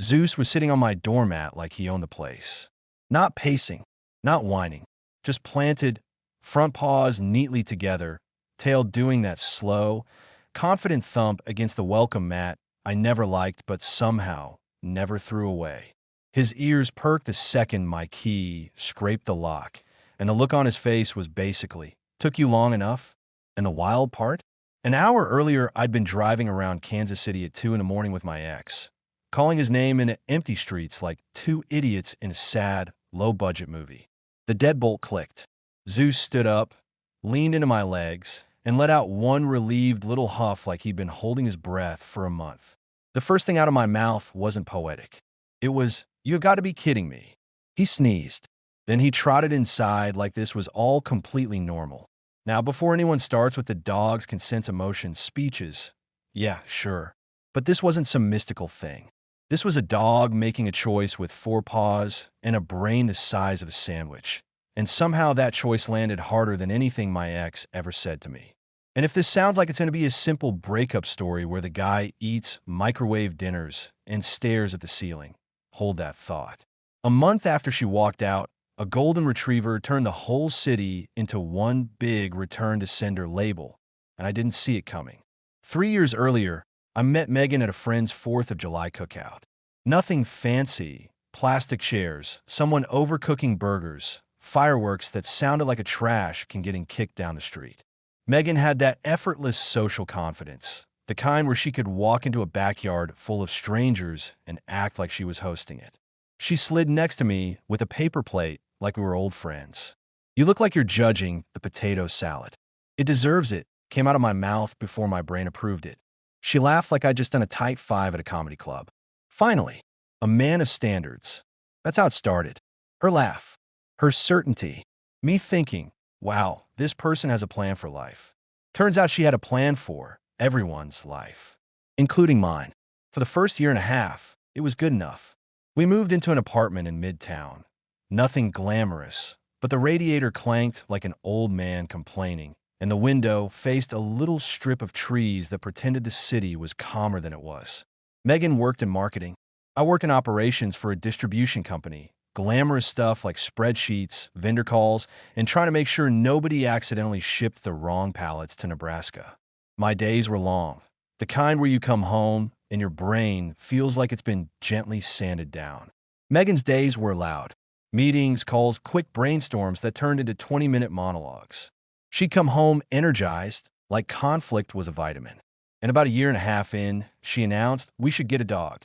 Zeus was sitting on my doormat like he owned the place. Not pacing, not whining, just planted, front paws neatly together, tail doing that slow, confident thump against the welcome mat I never liked but somehow never threw away. His ears perked the second my key scraped the lock, and the look on his face was basically, "Took you long enough?" And the wild part? An hour earlier, I'd been driving around Kansas City at 2 in the morning with my ex, calling his name in empty streets like two idiots in a sad, low-budget movie. The deadbolt clicked. Zeus stood up, leaned into my legs, and let out one relieved little huff like he'd been holding his breath for a month. The first thing out of my mouth wasn't poetic. It was, "You got to be kidding me." He sneezed. Then he trotted inside like this was all completely normal. Now, before anyone starts with the dog's consent emotion speeches, yeah, sure. But this wasn't some mystical thing. This was a dog making a choice with 4 paws and a brain the size of a sandwich. And somehow that choice landed harder than anything my ex ever said to me. And if this sounds like it's going to be a simple breakup story where the guy eats microwave dinners and stares at the ceiling, hold that thought. A month after she walked out, a golden retriever turned the whole city into one big return to sender label, and I didn't see it coming. 3 years earlier, I met Megan at a friend's 4th of July cookout. Nothing fancy, plastic chairs, someone overcooking burgers, fireworks that sounded like a trash can getting kicked down the street. Megan had that effortless social confidence, the kind where she could walk into a backyard full of strangers and act like she was hosting it. She slid next to me with a paper plate like we were old friends. "You look like you're judging the potato salad." "It deserves it," came out of my mouth before my brain approved it. She laughed like I'd just done a tight 5 at a comedy club. Finally, a man of standards. That's how it started. Her laugh, her certainty, me thinking, wow, this person has a plan for life. Turns out she had a plan for everyone's life, including mine. For the first year and a half, it was good enough. We moved into an apartment in Midtown. Nothing glamorous, but the radiator clanked like an old man complaining, and the window faced a little strip of trees that pretended the city was calmer than it was. Megan worked in marketing. I worked in operations for a distribution company. Glamorous stuff like spreadsheets, vendor calls, and trying to make sure nobody accidentally shipped the wrong pallets to Nebraska. My days were long, the kind where you come home and your brain feels like it's been gently sanded down. Megan's days were loud. Meetings, calls, quick brainstorms that turned into 20-minute monologues. She'd come home energized, like conflict was a vitamin. And about a year and a half in, she announced we should get a dog.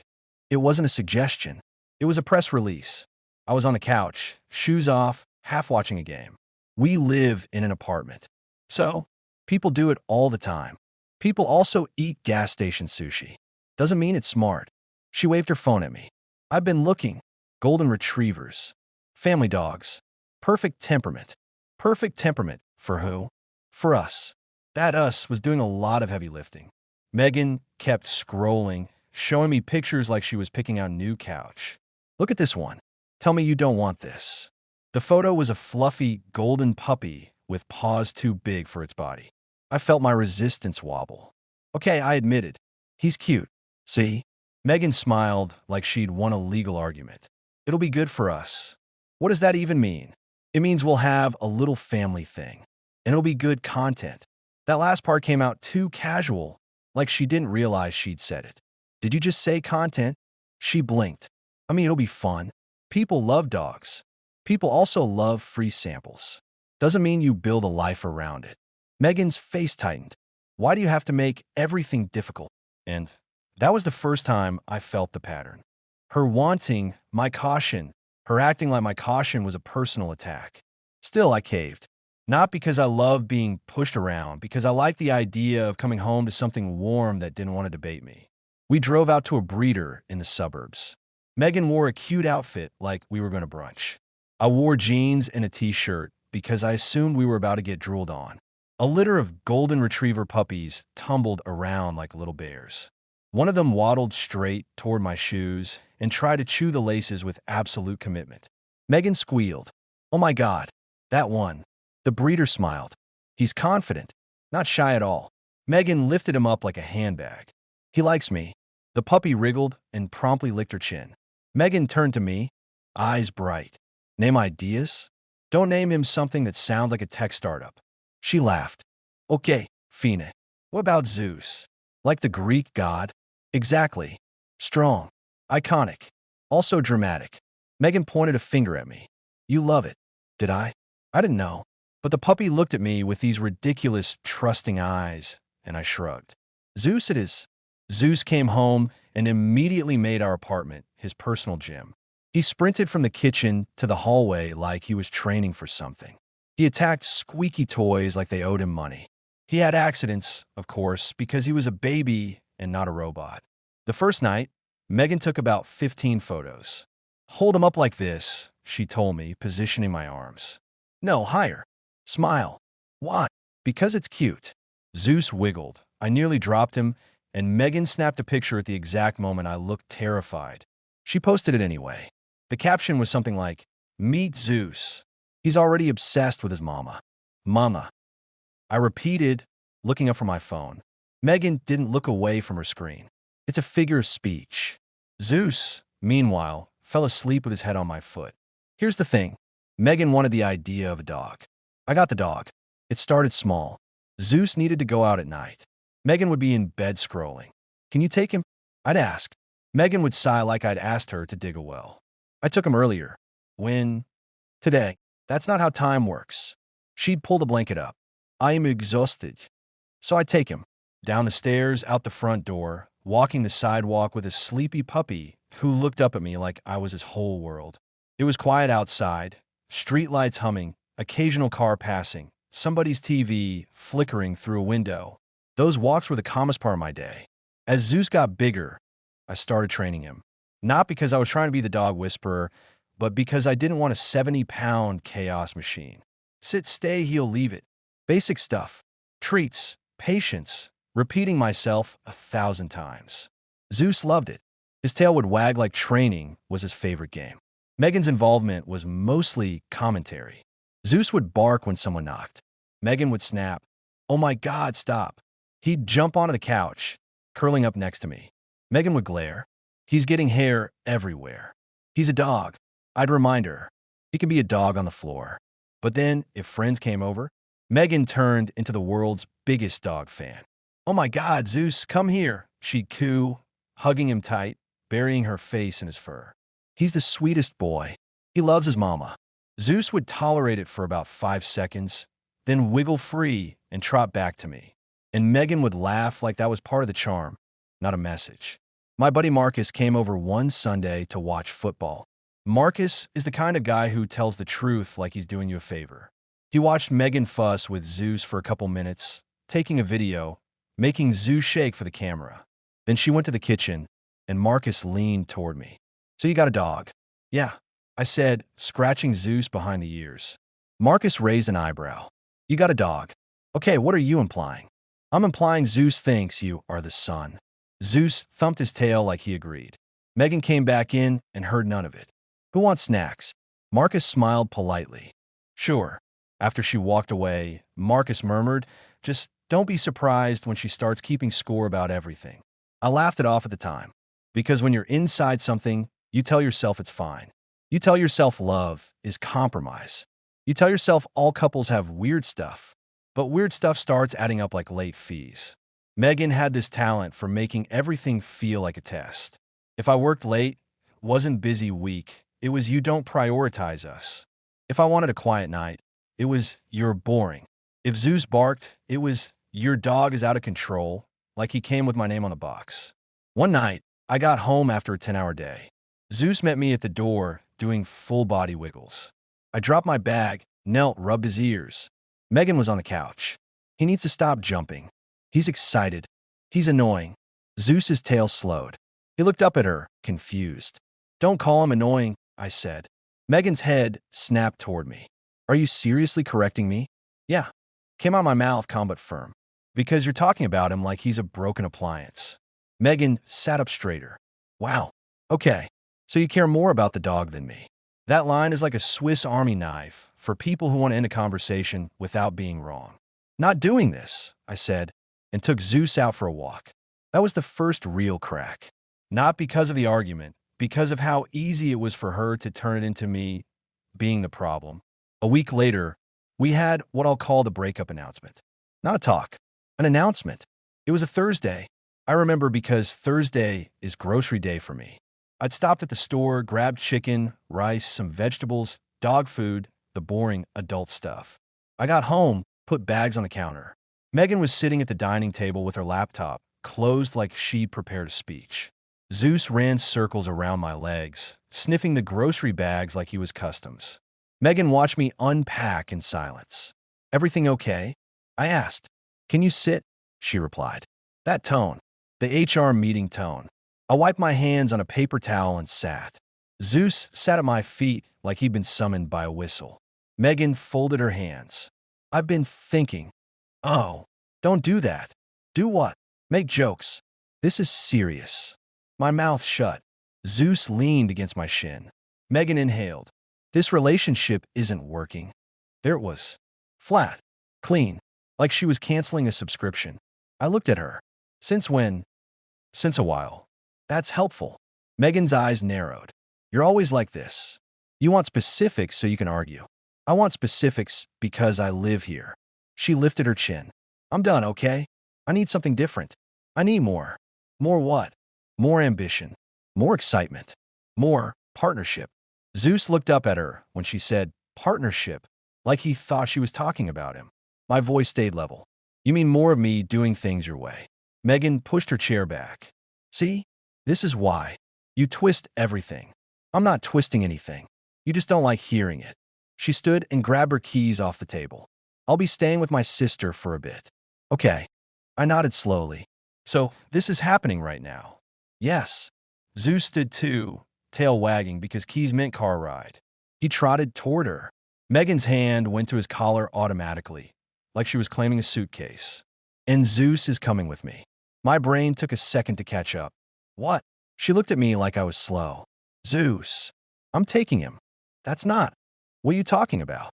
It wasn't a suggestion. It was a press release. I was on the couch, shoes off, half watching a game. We live in an apartment. So, people do it all the time. People also eat gas station sushi. Doesn't mean it's smart. She waved her phone at me. I've been looking. Golden retrievers. Family dogs. Perfect temperament. Perfect temperament. For who? For us. That us was doing a lot of heavy lifting. Megan kept scrolling, showing me pictures like she was picking out a new couch. "Look at this one. Tell me you don't want this." The photo was a fluffy, golden puppy with paws too big for its body. I felt my resistance wobble. Okay, I admitted. He's cute. See? Megan smiled like she'd won a legal argument. "It'll be good for us." What does that even mean? It means we'll have a little family thing. And it'll be good content. That last part came out too casual, like she didn't realize she'd said it. "Did you just say content?" She blinked. "I mean, it'll be fun. People love dogs. People also love free samples. Doesn't mean you build a life around it." Megan's face tightened. "Why do you have to make everything difficult?" And that was the first time I felt the pattern. Her wanting, my caution, her acting like my caution was a personal attack. Still, I caved. Not because I love being pushed around, because I liked the idea of coming home to something warm that didn't want to debate me. We drove out to a breeder in the suburbs. Megan wore a cute outfit like we were going to brunch. I wore jeans and a t-shirt because I assumed we were about to get drooled on. A litter of golden retriever puppies tumbled around like little bears. One of them waddled straight toward my shoes and tried to chew the laces with absolute commitment. Megan squealed. "Oh my God, that one." The breeder smiled. "He's confident, not shy at all." Megan lifted him up like a handbag. "He likes me." The The puppy wriggled and promptly licked her chin. Megan turned to me, eyes bright. Name ideas? Don't name him something that sounds like a tech startup. She laughed. Okay, Fine. What about Zeus? Like the Greek god? Exactly. Strong. Iconic. Also dramatic. Megan pointed a finger at me. You love it. Did I? I didn't know. But the puppy looked at me with these ridiculous, trusting eyes, and I shrugged. Zeus it is. Zeus came home and immediately made our apartment his personal gym. He sprinted from the kitchen to the hallway like he was training for something. He attacked squeaky toys like they owed him money. He had accidents, of course, because he was a baby and not a robot. The first night, Megan took about 15 photos. Hold them up like this, she told me, positioning my arms. No, higher. Smile. Why? Because it's cute. Zeus wiggled. I nearly dropped him, and Megan snapped a picture at the exact moment I looked terrified. She posted it anyway. The caption was something like, Meet Zeus. He's already obsessed with his mama. Mama. I repeated, looking up from my phone. Megan didn't look away from her screen. It's a figure of speech. Zeus, meanwhile, fell asleep with his head on my foot. Here's the thing. Megan wanted the idea of a dog. I got the dog. It started small. Zeus needed to go out at night. Megan would be in bed scrolling. Can you take him? I'd ask. Megan would sigh like I'd asked her to dig a well. I took him earlier. When? Today. That's not how time works. She'd pull the blanket up. I am exhausted. So I take him. Down the stairs, out the front door, walking the sidewalk with a sleepy puppy who looked up at me like I was his whole world. It was quiet outside, streetlights humming, occasional car passing, somebody's TV flickering through a window. Those walks were the calmest part of my day. As Zeus got bigger, I started training him. Not because I was trying to be the dog whisperer, but because I didn't want a 70-pound chaos machine. Sit, stay, he'll leave it. Basic stuff. Treats, patience, repeating myself 1,000 times. Zeus loved it. His tail would wag like training was his favorite game. Megan's involvement was mostly commentary. Zeus would bark when someone knocked. Megan would snap. Oh my God, stop. He'd jump onto the couch, curling up next to me. Megan would glare. He's getting hair everywhere. He's a dog. I'd remind her. He can be a dog on the floor. But then, if friends came over, Megan turned into the world's biggest dog fan. Oh my God, Zeus, come here, she'd coo, hugging him tight, burying her face in his fur. He's the sweetest boy. He loves his mama. Zeus would tolerate it for about 5 seconds, then wiggle free and trot back to me. And Megan would laugh like that was part of the charm, not a message. My buddy Marcus came over one Sunday to watch football. Marcus is the kind of guy who tells the truth like he's doing you a favor. He watched Megan fuss with Zeus for a couple minutes, taking a video, making Zeus shake for the camera. Then she went to the kitchen, and Marcus leaned toward me. So you got a dog? Yeah, I said, scratching Zeus behind the ears. Marcus raised an eyebrow. You got a dog. Okay, what are you implying? I'm implying Zeus thinks you are the son. Zeus thumped his tail like he agreed. Megan came back in and heard none of it. Who wants snacks? Marcus smiled politely. Sure. After she walked away, Marcus murmured, just don't be surprised when she starts keeping score about everything. I laughed it off at the time. Because when you're inside something, you tell yourself it's fine. You tell yourself love is compromise. You tell yourself all couples have weird stuff. But weird stuff starts adding up like late fees. Megan had this talent for making everything feel like a test. If I worked late, wasn't busy week, it was you don't prioritize us. If I wanted a quiet night, it was you're boring. If Zeus barked, it was your dog is out of control, like he came with my name on the box. One night, I got home after a 10-hour day. Zeus met me at the door, doing full body wiggles. I dropped my bag, knelt, rubbed his ears. Megan was on the couch. He needs to stop jumping. He's excited. He's annoying. Zeus's tail slowed. He looked up at her, confused. Don't call him annoying, I said. Megan's head snapped toward me. Are you seriously correcting me? Yeah. Came out of my mouth, calm but firm. Because you're talking about him like he's a broken appliance. Megan sat up straighter. Wow. Okay. So you care more about the dog than me. That line is like a Swiss Army knife for people who want to end a conversation without being wrong. Not doing this, I said, and took Zeus out for a walk. That was the first real crack. Not because of the argument, because of how easy it was for her to turn it into me being the problem. A week later, we had what I'll call the breakup announcement. Not a talk, an announcement. It was a Thursday. I remember because Thursday is grocery day for me. I'd stopped at the store, grabbed chicken, rice, some vegetables, dog food, the boring adult stuff. I got home, put bags on the counter. Megan was sitting at the dining table with her laptop, closed like she'd prepared a speech. Zeus ran circles around my legs, sniffing the grocery bags like he was customs. Megan watched me unpack in silence. "Everything okay?" I asked. "Can you sit?" she replied. That tone, the HR meeting tone. I wiped my hands on a paper towel and sat. Zeus sat at my feet like he'd been summoned by a whistle. Megan folded her hands. "I've been thinking." "Oh, don't do that." "Do what?" "Make jokes. This is serious." My mouth shut. Zeus leaned against my shin. Megan inhaled. "This relationship isn't working." There it was. Flat. Clean. Like she was canceling a subscription. I looked at her. "Since when?" "Since a while." "That's helpful." Megan's eyes narrowed. "You're always like this. You want specifics so you can argue." "I want specifics because I live here." She lifted her chin. "I'm done, okay? I need something different. I need more." "More what?" "More ambition. More excitement. More partnership." Zeus looked up at her when she said partnership, like he thought she was talking about him. My voice stayed level. "You mean more of me doing things your way?" Megan pushed her chair back. "See? This is why. You twist everything." "I'm not twisting anything. You just don't like hearing it." She stood and grabbed her keys off the table. "I'll be staying with my sister for a bit." "Okay." I nodded slowly. "So this is happening right now?" "Yes." Zeus stood too, tail wagging because keys meant car ride. He trotted toward her. Megan's hand went to his collar automatically, like she was claiming a suitcase. "And Zeus is coming with me." My brain took a second to catch up. "What?" She looked at me like I was slow. "Zeus. I'm taking him." "That's not." "What are you talking about?"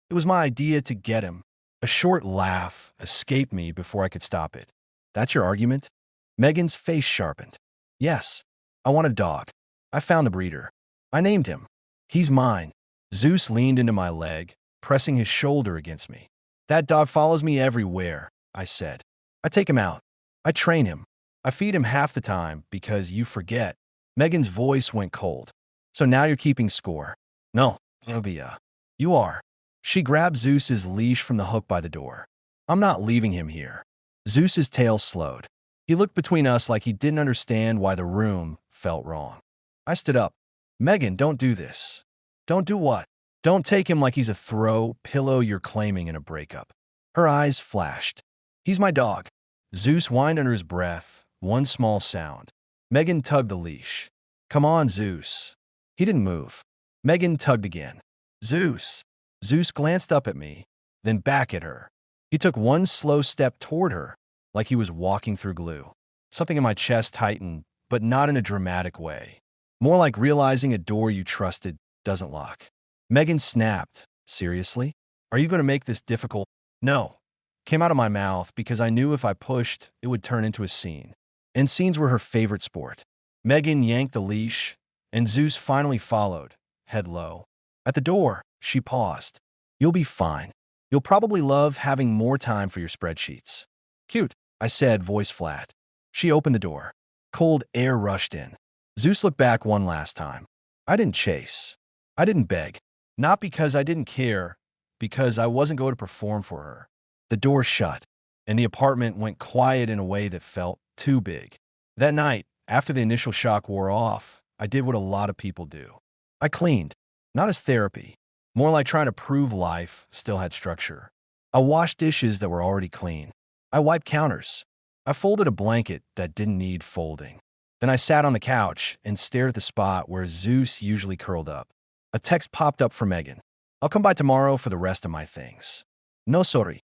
It was my idea to get him. A short laugh escaped me before I could stop it. "That's your argument?" Megan's face sharpened. "Yes. I want a dog. I found the breeder. I named him. He's mine." Zeus leaned into my leg, pressing his shoulder against me. "That dog follows me everywhere," I said. "I take him out. I train him. I feed him half the time because you forget." Megan's voice went cold. "So now you're keeping score." "No, Obia. You are." She grabbed Zeus's leash from the hook by the door. "I'm not leaving him here." Zeus's tail slowed. He looked between us like he didn't understand why the room felt wrong. I stood up. "Megan, don't do this." "Don't do what?" "Don't take him like he's a throw pillow you're claiming in a breakup." Her eyes flashed. "He's my dog." Zeus whined under his breath, one small sound. Megan tugged the leash. "Come on, Zeus." He didn't move. Megan tugged again. "Zeus." Zeus glanced up at me, then back at her. He took one slow step toward her, like he was walking through glue. Something in my chest tightened, but not in a dramatic way. More like realizing a door you trusted doesn't lock. Megan snapped. "Seriously? Are you going to make this difficult?" "No." Came out of my mouth because I knew if I pushed, it would turn into a scene. And scenes were her favorite sport. Megan yanked the leash, and Zeus finally followed, head low. At the door, she paused. "You'll be fine. You'll probably love having more time for your spreadsheets." "Cute," I said, voice flat. She opened the door. Cold air rushed in. Zeus looked back one last time. I didn't chase. I didn't beg. Not because I didn't care, because I wasn't going to perform for her. The door shut, and the apartment went quiet in a way that felt too big. That night, after the initial shock wore off, I did what a lot of people do. I cleaned, not as therapy, more like trying to prove life still had structure. I washed dishes that were already clean. I wiped counters. I folded a blanket that didn't need folding. Then I sat on the couch and stared at the spot where Zeus usually curled up. A text popped up from Megan. "I'll come by tomorrow for the rest of my things." "No, sorry."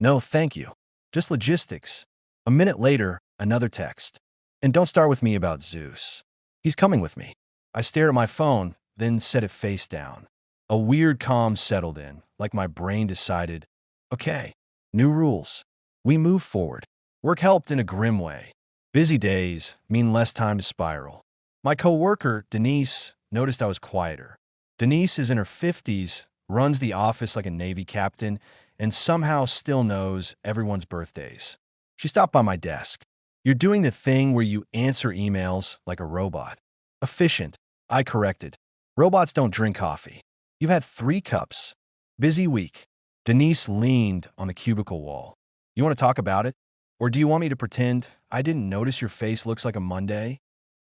"No, thank you. Just logistics." A minute later, another text. "And don't start with me about Zeus. He's coming with me." I stared at my phone, then set it face down. A weird calm settled in, like my brain decided, okay, new rules. We moved forward. Work helped in a grim way. Busy days mean less time to spiral. My coworker, Denise, noticed I was quieter. Denise is in her 50s, runs the office like a Navy captain, and somehow still knows everyone's birthdays. She stopped by my desk. "You're doing the thing where you answer emails like a robot." "Efficient," I corrected. "Robots don't drink coffee." "You've had 3 cups." "Busy week." Denise leaned on the cubicle wall. "You want to talk about it? Or do you want me to pretend I didn't notice your face looks like a Monday?"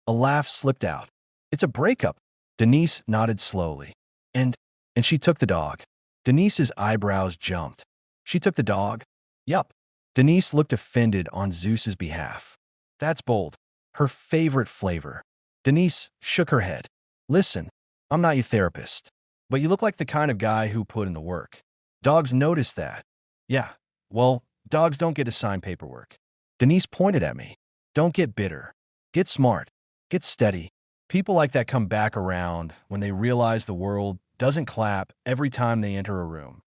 A laugh slipped out. "It's a breakup." Denise nodded slowly. And she took the dog." Denise's eyebrows jumped. "She took the dog?" "Yup." Denise looked offended on Zeus's behalf. "That's bold. Her favorite flavor." Denise shook her head. "Listen, I'm not your therapist, but you look like the kind of guy who put in the work. Dogs notice that." "Yeah, well, dogs don't get to sign paperwork." Denise pointed at me. "Don't get bitter. Get smart. Get steady. People like that come back around when they realize the world doesn't clap every time they enter a room."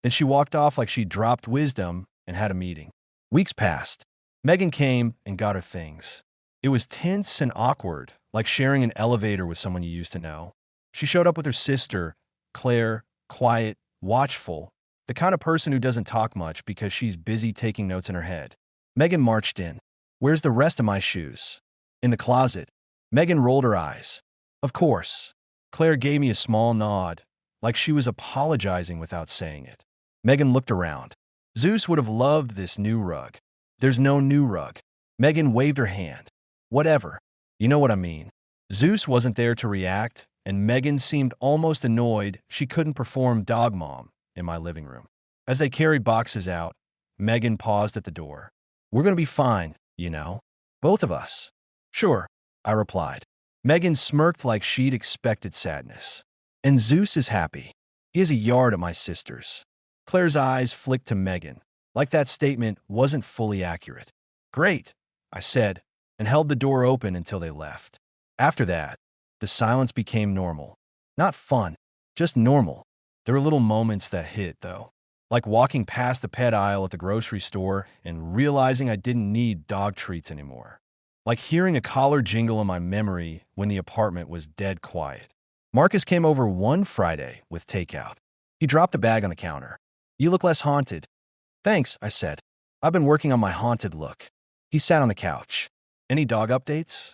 Then she walked off like she dropped wisdom and had a meeting. Weeks passed. Megan came and got her things. It was tense and awkward, like sharing an elevator with someone you used to know. She showed up with her sister, Claire, quiet, watchful, the kind of person who doesn't talk much because she's busy taking notes in her head. Megan marched in. "Where's the rest of my shoes?" "In the closet." Megan rolled her eyes. "Of course." Claire gave me a small nod, like she was apologizing without saying it. Megan looked around. Zeus would have loved this new rug. "There's no new rug." Megan waved her hand. "Whatever. You know what I mean." Zeus wasn't there to react, and Megan seemed almost annoyed she couldn't perform dog mom in my living room. As they carried boxes out, Megan paused at the door. "We're going to be fine, you know. Both of us." "Sure," I replied. Megan smirked like she'd expected sadness. "And Zeus is happy. He has a yard at my sister's." Claire's eyes flicked to Megan, like that statement wasn't fully accurate. "Great," I said, and held the door open until they left. After that, the silence became normal. Not fun, just normal. There were little moments that hit, though, like walking past the pet aisle at the grocery store and realizing I didn't need dog treats anymore. Like hearing a collar jingle in my memory when the apartment was dead quiet. Marcus came over one Friday with takeout. He dropped a bag on the counter. "You look less haunted." "Thanks," I said. "I've been working on my haunted look." He sat on the couch. "Any dog updates?"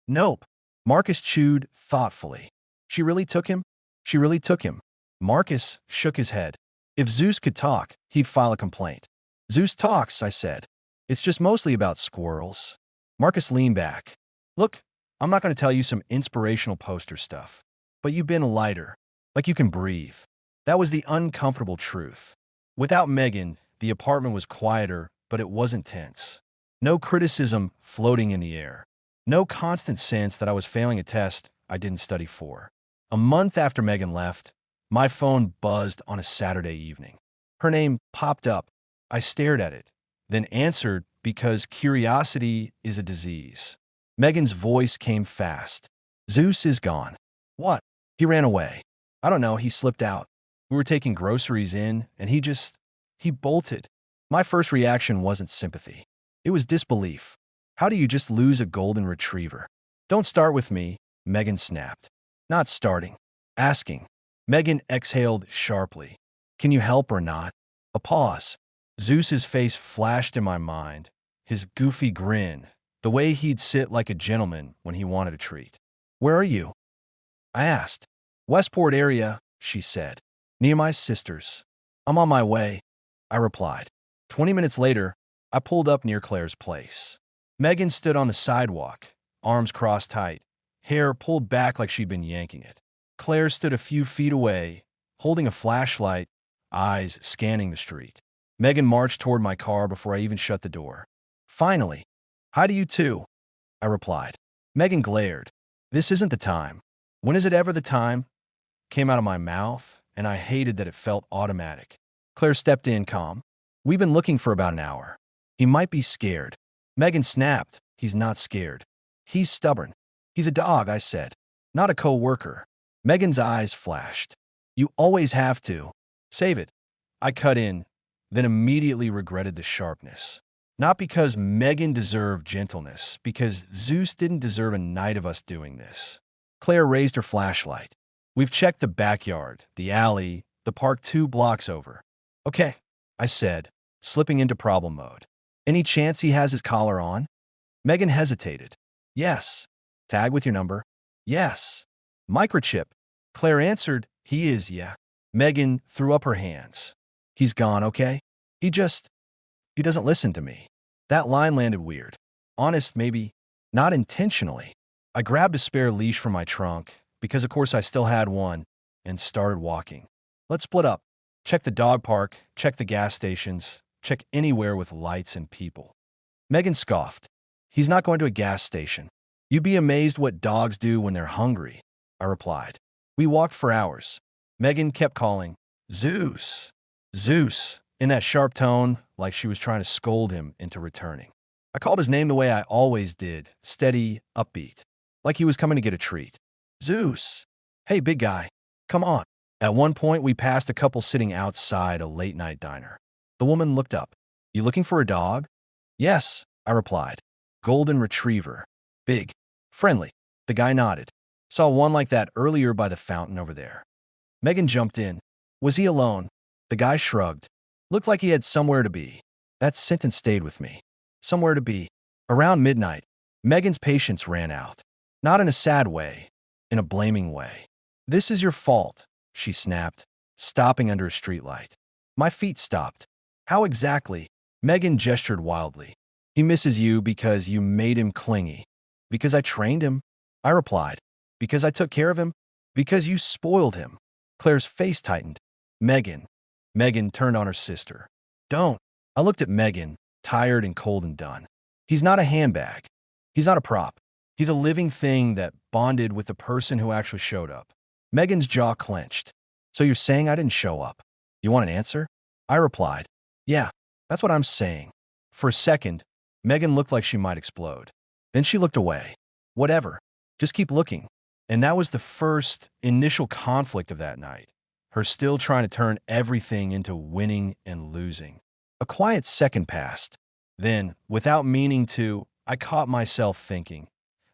"Nope." Marcus chewed thoughtfully. "She really took him?" "She really took him." Marcus shook his head. If Zeus could talk, he'd file a complaint. "Zeus talks," I said. "It's just mostly about squirrels." Marcus leaned back. "Look, I'm not going to tell you some inspirational poster stuff, but you've been lighter, like you can breathe." That was the uncomfortable truth. Without Megan, the apartment was quieter, but it wasn't tense. No criticism floating in the air. No constant sense that I was failing a test I didn't study for. A month after Megan left, my phone buzzed on a Saturday evening. Her name popped up. I stared at it, then answered because curiosity is a disease. Megan's voice came fast. "Zeus is gone." "What?" "He ran away." "I don't know, he slipped out. We were taking groceries in, and he bolted." My first reaction wasn't sympathy. It was disbelief. How do you just lose a golden retriever? "Don't start with me," Megan snapped. "Not starting. Asking." Megan exhaled sharply. "Can you help or not?" A pause. Zeus's face flashed in my mind, his goofy grin, the way he'd sit like a gentleman when he wanted a treat. "Where are you?" I asked. "Westport area," she said. "Near my sister's." "I'm on my way," I replied. 20 minutes later, I pulled up near Claire's place. Megan stood on the sidewalk, arms crossed tight, hair pulled back like she'd been yanking it. Claire stood a few feet away, holding a flashlight, eyes scanning the street. Megan marched toward my car before I even shut the door. "Finally." "Hi to you too," I replied. Megan glared. "This isn't the time." "When is it ever the time?" came out of my mouth, and I hated that it felt automatic. Claire stepped in calm. "We've been looking for about an hour. He might be scared." Megan snapped. "He's not scared. He's stubborn." "He's a dog," I said. "Not a co-worker." Megan's eyes flashed. "You always have to." "Save it." I cut in, then immediately regretted the sharpness. Not because Megan deserved gentleness, because Zeus didn't deserve a night of us doing this. Claire raised her flashlight. We've checked the backyard, the alley, the park 2 blocks over. Okay, I said, slipping into problem mode. Any chance he has his collar on? Megan hesitated. Yes. Tag with your number? Yes. Microchip. Claire answered, he is, yeah. Megan threw up her hands. He's gone, okay? He doesn't listen to me. That line landed weird. Honest, maybe. Not intentionally. I grabbed a spare leash from my trunk, because of course I still had one, and started walking. Let's split up. Check the dog park, check the gas stations, check anywhere with lights and people. Megan scoffed. He's not going to a gas station. You'd be amazed what dogs do when they're hungry, I replied. We walked for hours. Megan kept calling, Zeus, Zeus, in that sharp tone, like she was trying to scold him into returning. I called his name the way I always did, steady, upbeat, like he was coming to get a treat. Zeus. Hey, big guy, come on. At one point, we passed a couple sitting outside a late-night diner. The woman looked up. You looking for a dog? Yes, I replied. Golden retriever. Big. Friendly. The guy nodded. Saw one like that earlier by the fountain over there. Megan jumped in. Was he alone? The guy shrugged. Looked like he had somewhere to be. That sentence stayed with me. Somewhere to be. Around midnight, Megan's patience ran out. Not in a sad way, in a blaming way. This is your fault, she snapped, stopping under a streetlight. My feet stopped. How exactly? Megan gestured wildly. He misses you because you made him clingy. Because I trained him, I replied. Because I took care of him? Because you spoiled him. Claire's face tightened. Megan. Megan turned on her sister. Don't. I looked at Megan, tired and cold and done. He's not a handbag. He's not a prop. He's a living thing that bonded with the person who actually showed up. Megan's jaw clenched. So you're saying I didn't show up? You want an answer? I replied. Yeah, that's what I'm saying. For a second, Megan looked like she might explode. Then she looked away. Whatever. Just keep looking. And that was the first initial conflict of that night. Her still trying to turn everything into winning and losing. A quiet second passed. Then, without meaning to, I caught myself thinking,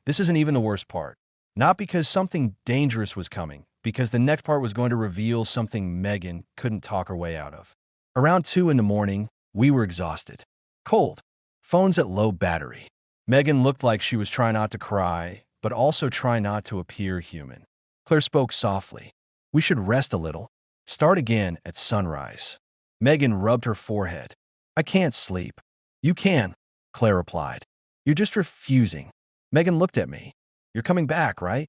this isn't even the worst part. Not because something dangerous was coming, because the next part was going to reveal something Megan couldn't talk her way out of. Around 2 in the morning, we were exhausted. Cold. Phones at low battery. Megan looked like she was trying not to cry, but also trying not to appear human. Claire spoke softly. We should rest a little. Start again at sunrise. Megan rubbed her forehead. I can't sleep. You can, Claire replied. You're just refusing. Megan looked at me. You're coming back, right?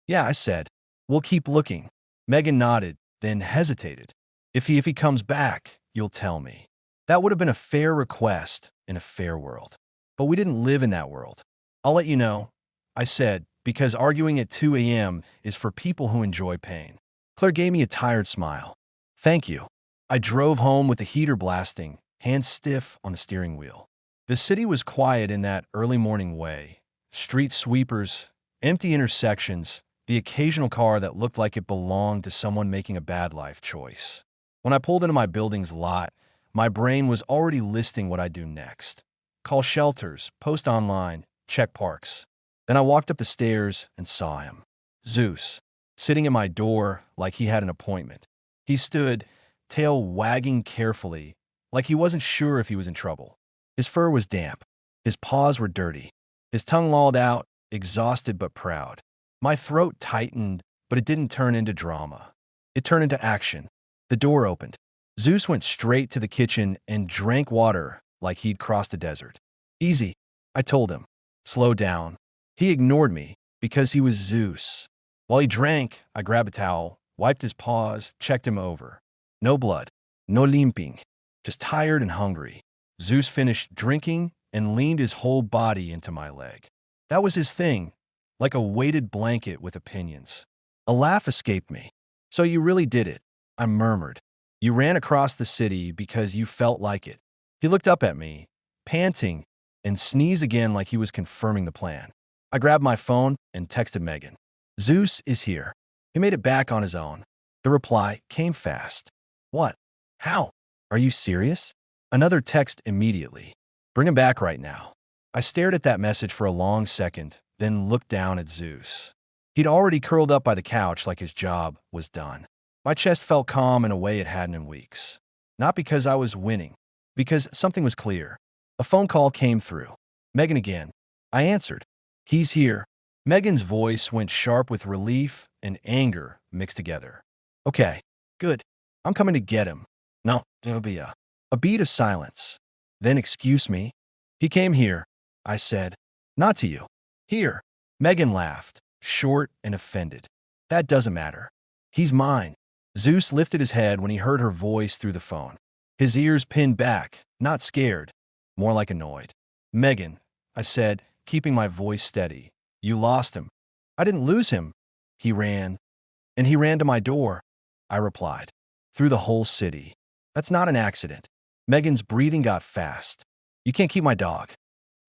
Yeah, I said. We'll keep looking. Megan nodded, then hesitated. If he comes back, you'll tell me. That would have been a fair request in a fair world. But we didn't live in that world. I'll let you know, I said, because arguing at 2 a.m. is for people who enjoy pain. Claire gave me a tired smile. Thank you. I drove home with the heater blasting, hands stiff on the steering wheel. The city was quiet in that early morning way. Street sweepers, empty intersections, the occasional car that looked like it belonged to someone making a bad life choice. When I pulled into my building's lot, my brain was already listing what I'd do next. Call shelters, post online, check parks. Then I walked up the stairs and saw him. Zeus, sitting at my door like he had an appointment. He stood, tail wagging carefully, like he wasn't sure if he was in trouble. His fur was damp. His paws were dirty. His tongue lolled out, exhausted but proud. My throat tightened, but it didn't turn into drama. It turned into action. The door opened. Zeus went straight to the kitchen and drank water like he'd crossed a desert. Easy, I told him. Slow down. He ignored me because he was Zeus. While he drank, I grabbed a towel, wiped his paws, checked him over. No blood. No limping. Just tired and hungry. Zeus finished drinking and leaned his whole body into my leg. That was his thing, like a weighted blanket with opinions. A laugh escaped me. So you really did it, I murmured. You ran across the city because you felt like it. He looked up at me, panting, and sneezed again like he was confirming the plan. I grabbed my phone and texted Megan. Zeus is here. He made it back on his own. The reply came fast. What? How? Are you serious? Another text immediately. Bring him back right now. I stared at that message for a long second, then looked down at Zeus. He'd already curled up by the couch like his job was done. My chest felt calm in a way it hadn't in weeks. Not because I was winning, because something was clear. A phone call came through. Megan again. I answered. He's here. Megan's voice went sharp with relief and anger mixed together. Okay, good. I'm coming to get him. No, it'll be a beat of silence. Then excuse me. He came here, I said. Not to you. Here. Megan laughed, short and offended. That doesn't matter. He's mine. Zeus lifted his head when he heard her voice through the phone. His ears pinned back, not scared, more like annoyed. Megan, I said, keeping my voice steady. You lost him. I didn't lose him. He ran. And he ran to my door, I replied. Through the whole city. That's not an accident. Megan's breathing got fast. You can't keep my dog.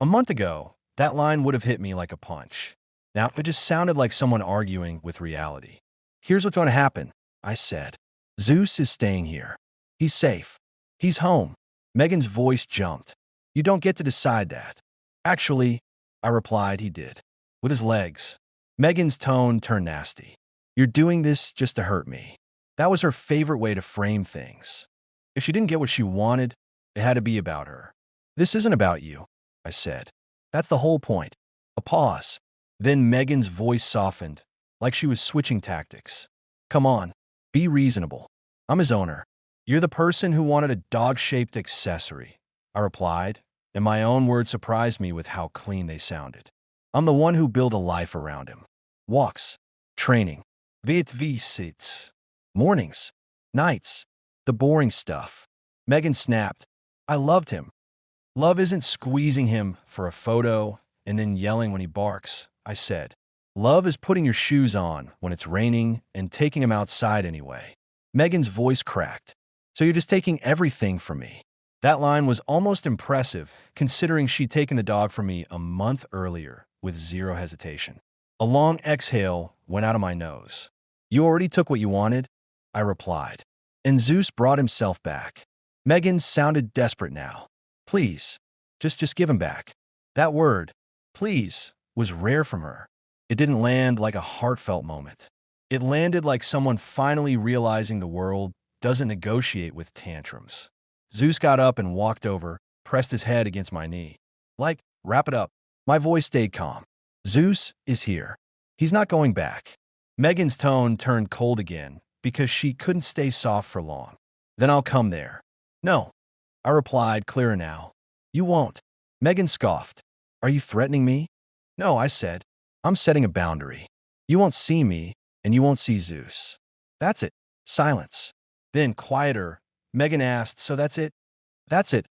A month ago, that line would have hit me like a punch. Now it just sounded like someone arguing with reality. Here's what's going to happen, I said. Zeus is staying here. He's safe. He's home. Megan's voice jumped. You don't get to decide that. Actually, I replied he did. With his legs. Megan's tone turned nasty. You're doing this just to hurt me. That was her favorite way to frame things. If she didn't get what she wanted, it had to be about her. This isn't about you, I said. That's the whole point. A pause. Then Megan's voice softened, like she was switching tactics. Come on, be reasonable. I'm his owner. You're the person who wanted a dog-shaped accessory, I replied, and my own words surprised me with how clean they sounded. I'm the one who built a life around him. Walks, training, visits, mornings, nights, the boring stuff. Megan snapped. I loved him. Love isn't squeezing him for a photo and then yelling when he barks, I said. Love is putting your shoes on when it's raining and taking him outside anyway. Megan's voice cracked. So you're just taking everything from me. That line was almost impressive, considering she'd taken the dog from me a month earlier with zero hesitation. A long exhale went out of my nose. You already took what you wanted, I replied. And Zeus brought himself back. Megan sounded desperate now. Please, just give him back. That word, please, was rare from her. It didn't land like a heartfelt moment. It landed like someone finally realizing the world doesn't negotiate with tantrums. Zeus got up and walked over, pressed his head against my knee. Like, wrap it up. My voice stayed calm. Zeus is here. He's not going back. Megan's tone turned cold again because she couldn't stay soft for long. Then I'll come there. No, I replied, clearer now. You won't. Megan scoffed. Are you threatening me? No, I said. I'm setting a boundary. You won't see me, and you won't see Zeus. That's it. Silence. Then, quieter, Megan asked, so that's it? That's it,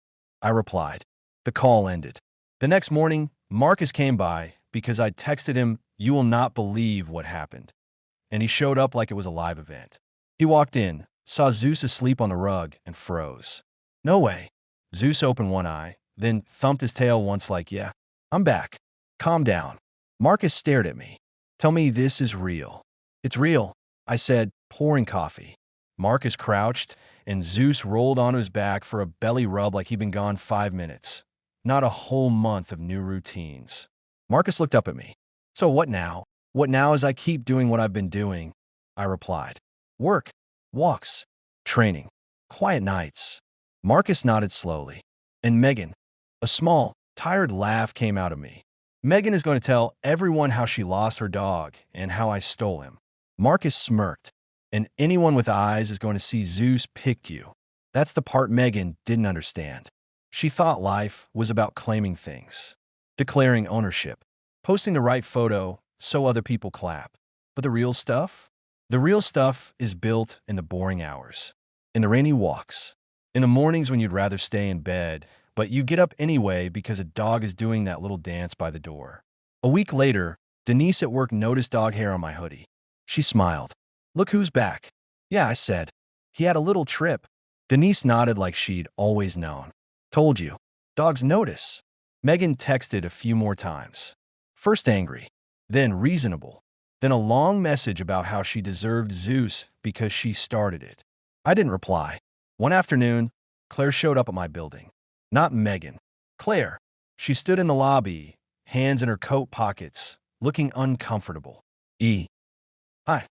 I replied. The call ended. The next morning, Marcus came by because I'd texted him, you will not believe what happened. And he showed up like it was a live event. He walked in, saw Zeus asleep on the rug, and froze. No way. Zeus opened one eye, then thumped his tail once like, yeah, I'm back. Calm down. Marcus stared at me. Tell me this is real. It's real, I said, pouring coffee. Marcus crouched, and Zeus rolled onto his back for a belly rub like he'd been gone 5 minutes. Not a whole month of new routines. Marcus looked up at me. So what now? What now as I keep doing what I've been doing? I replied. Work, walks, training, quiet nights. Marcus nodded slowly. And Megan, a small, tired laugh came out of me. Megan is going to tell everyone how she lost her dog and how I stole him. Marcus smirked. And anyone with eyes is going to see Zeus picked you. That's the part Megan didn't understand. She thought life was about claiming things, declaring ownership, posting the right photo so other people clap. But the real stuff? The real stuff is built in the boring hours, in the rainy walks, in the mornings when you'd rather stay in bed, but you get up anyway because a dog is doing that little dance by the door. A week later, Denise at work noticed dog hair on my hoodie. She smiled. Look who's back. Yeah, I said. He had a little trip. Denise nodded like she'd always known. Told you. Dogs notice. Megan texted a few more times. First angry, then reasonable, then a long message about how she deserved Zeus because she started it. I didn't reply. One afternoon, Claire showed up at my building. Not Megan. Claire. She stood in the lobby, hands in her coat pockets, looking uncomfortable. Hi,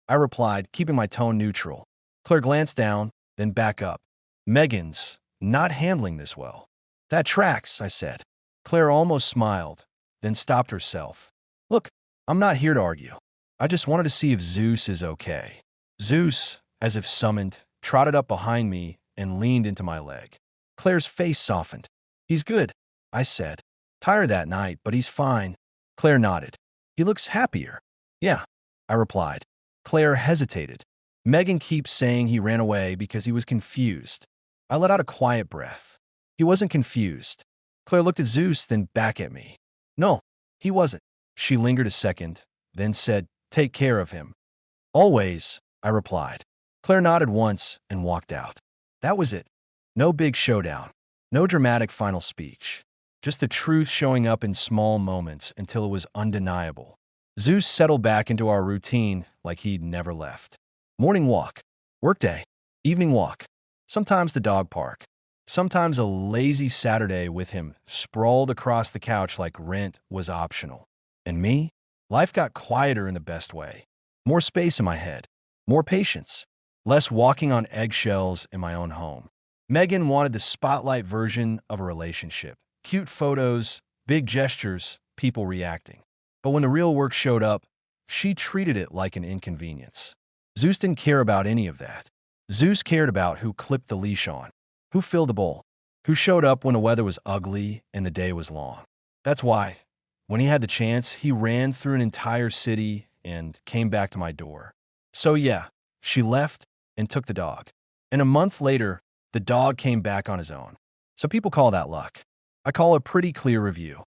I replied, keeping my tone neutral. Claire glanced down, then back up. Megan's not handling this well. That tracks, I said. Claire almost smiled, then stopped herself. Look, I'm not here to argue. I just wanted to see if Zeus is okay. Zeus, as if summoned, trotted up behind me and leaned into my leg. Claire's face softened. He's good, I said. Tired that night, but he's fine. Claire nodded. He looks happier. Yeah, I replied. Claire hesitated. Megan keeps saying he ran away because he was confused. I let out a quiet breath. He wasn't confused. Claire looked at Zeus, then back at me. No, he wasn't. She lingered a second, then said, take care of him. Always, I replied. Claire nodded once and walked out. That was it. No big showdown. No dramatic final speech. Just the truth showing up in small moments until it was undeniable. Zeus settled back into our routine like he'd never left. Morning walk, workday, evening walk, sometimes the dog park, sometimes a lazy Saturday with him sprawled across the couch like rent was optional. And me? Life got quieter in the best way. More space in my head, more patience, less walking on eggshells in my own home. Megan wanted the spotlight version of a relationship. Cute photos, big gestures, people reacting. But when the real work showed up, she treated it like an inconvenience. Zeus didn't care about any of that. Zeus cared about who clipped the leash on, who filled the bowl, who showed up when the weather was ugly and the day was long. That's why, when he had the chance, he ran through an entire city and came back to my door. So yeah, she left and took the dog. And a month later, the dog came back on his own. So people call that luck. I call a pretty clear review.